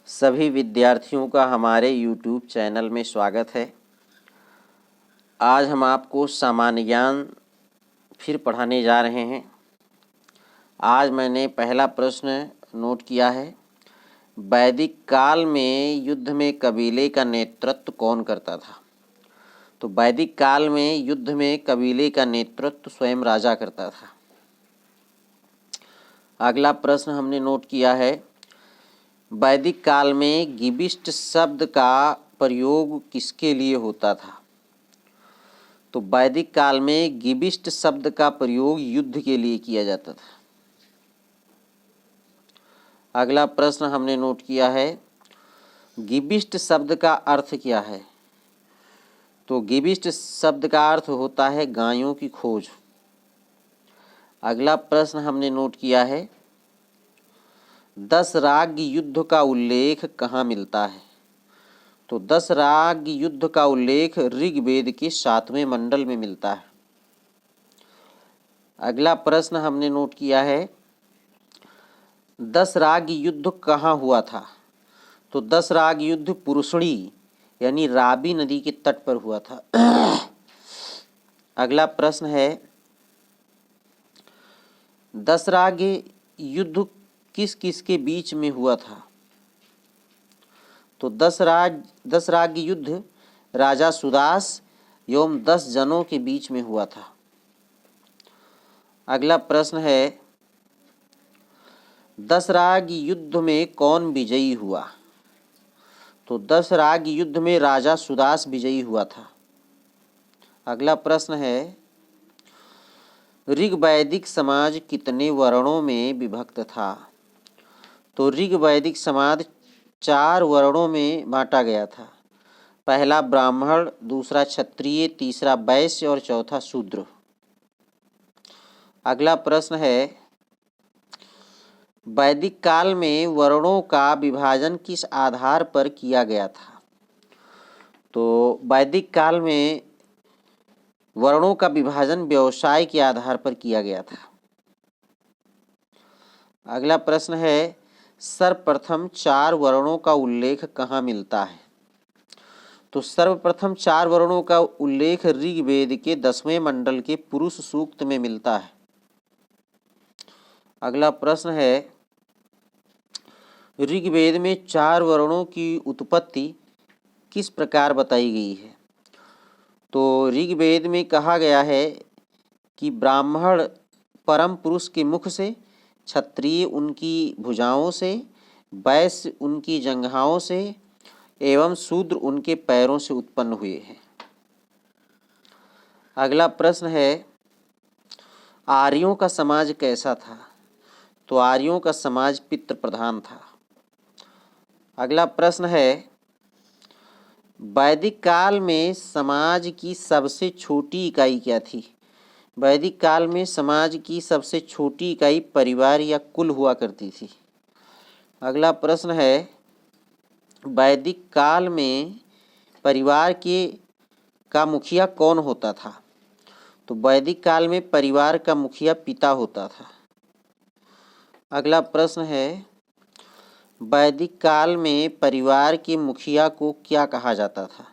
सभी विद्यार्थियों का हमारे YouTube चैनल में स्वागत है। आज हम आपको सामान्य ज्ञान फिर पढ़ाने जा रहे हैं। आज मैंने पहला प्रश्न नोट किया है, वैदिक काल में युद्ध में कबीले का नेतृत्व कौन करता था। तो वैदिक काल में युद्ध में कबीले का नेतृत्व स्वयं राजा करता था। अगला प्रश्न हमने नोट किया है, वैदिक काल में गिबिष्ट शब्द का प्रयोग किसके लिए होता था। तो वैदिक काल में गिबिष्ट शब्द का प्रयोग युद्ध के लिए किया जाता था। अगला प्रश्न हमने नोट किया है, गिबिष्ट शब्द का अर्थ क्या है। तो गिबिष्ट शब्द का अर्थ होता है गायों की खोज। अगला प्रश्न हमने नोट किया है, दशराग युद्ध का उल्लेख कहाँ मिलता है। तो दशराग युद्ध का उल्लेख ऋग्वेद के 7वें मंडल में मिलता है। अगला प्रश्न हमने नोट किया है, दशराग युद्ध कहाँ हुआ था। तो दशराग युद्ध पुरुषणी यानी रावी नदी के तट पर हुआ था। अगला प्रश्न है, दशराग युद्ध किस किस के बीच में हुआ था। तो दशराग युद्ध राजा सुदास एवं 10 जनों के बीच में हुआ था। अगला प्रश्न है, दशराग युद्ध में कौन विजयी हुआ। तो दशराग युद्ध में राजा सुदास विजयी हुआ था। अगला प्रश्न है, ऋग्वैदिक समाज कितने वर्णों में विभक्त था। तो ऋग्वैदिक समाज 4 वर्णों में बांटा गया था। पहला ब्राह्मण, दूसरा क्षत्रिय, तीसरा वैश्य और चौथा शूद्र। अगला प्रश्न है, वैदिक काल में वर्णों का विभाजन किस आधार पर किया गया था। तो वैदिक काल में वर्णों का विभाजन व्यवसाय के आधार पर किया गया था। अगला प्रश्न है, सर्वप्रथम 4 वर्णों का उल्लेख कहाँ मिलता है। तो सर्वप्रथम 4 वर्णों का उल्लेख ऋग्वेद के 10वें मंडल के पुरुष सूक्त में मिलता है। अगला प्रश्न है, ऋग्वेद में 4 वर्णों की उत्पत्ति किस प्रकार बताई गई है। तो ऋग्वेद में कहा गया है कि ब्राह्मण परम पुरुष के मुख से, क्षत्रिय उनकी भुजाओं से, वैश्य उनकी जंघाओं से एवं शूद्र उनके पैरों से उत्पन्न हुए हैं। अगला प्रश्न है, आर्यों का समाज कैसा था। तो आर्यों का समाज पितृ प्रधान था। अगला प्रश्न है, वैदिक काल में समाज की सबसे छोटी इकाई क्या थी। वैदिक काल में समाज की सबसे छोटी इकाई परिवार या कुल हुआ करती थी। अगला प्रश्न है, वैदिक काल में परिवार का मुखिया कौन होता था। तो वैदिक काल में परिवार का मुखिया पिता होता था। अगला प्रश्न है, वैदिक काल में परिवार के मुखिया को क्या कहा जाता था।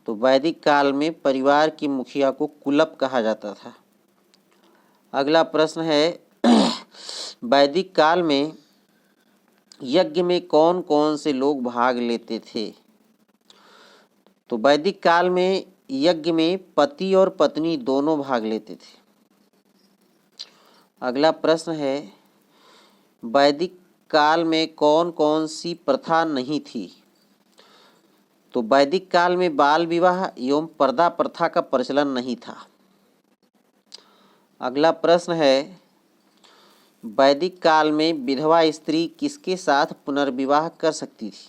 तो वैदिक काल में परिवार के मुखिया को कुलप कहा जाता था। अगला प्रश्न है, वैदिक काल में यज्ञ में कौन कौन से लोग भाग लेते थे। तो वैदिक काल में यज्ञ में पति और पत्नी दोनों भाग लेते थे। अगला प्रश्न है, वैदिक काल में कौन कौन सी प्रथा नहीं थी। तो वैदिक काल में बाल विवाह एवं पर्दा प्रथा का प्रचलन नहीं था। अगला प्रश्न है, वैदिक काल में विधवा स्त्री किसके साथ पुनर्विवाह कर सकती थी।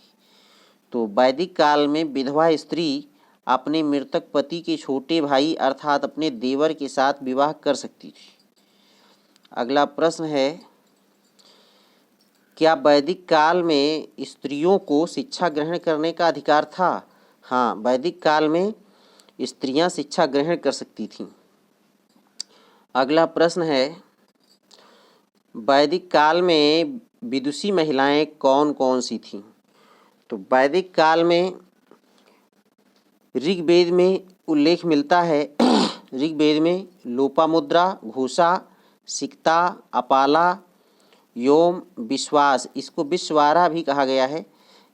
तो वैदिक काल में विधवा स्त्री अपने मृतक पति के छोटे भाई अर्थात अपने देवर के साथ विवाह कर सकती थी। अगला प्रश्न है, क्या वैदिक काल में स्त्रियों को शिक्षा ग्रहण करने का अधिकार था। हाँ, वैदिक काल में स्त्रियां शिक्षा ग्रहण कर सकती थीं। अगला प्रश्न है, वैदिक काल में विदुषी महिलाएं कौन कौन सी थीं। तो वैदिक काल में ऋग्वेद में उल्लेख मिलता है। ऋग्वेद में लोपामुद्रा, घोषा, सिक्ता, अपाला, योम, विश्वास, इसको विश्वारा भी कहा गया है,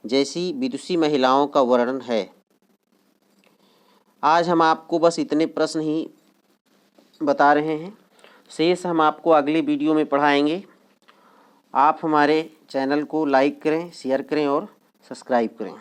जैसी विदुषी महिलाओं का वर्णन है। आज हम आपको बस इतने प्रश्न ही बता रहे हैं, शेष हम आपको अगली वीडियो में पढ़ाएंगे। आप हमारे चैनल को लाइक करें, शेयर करें और सब्सक्राइब करें।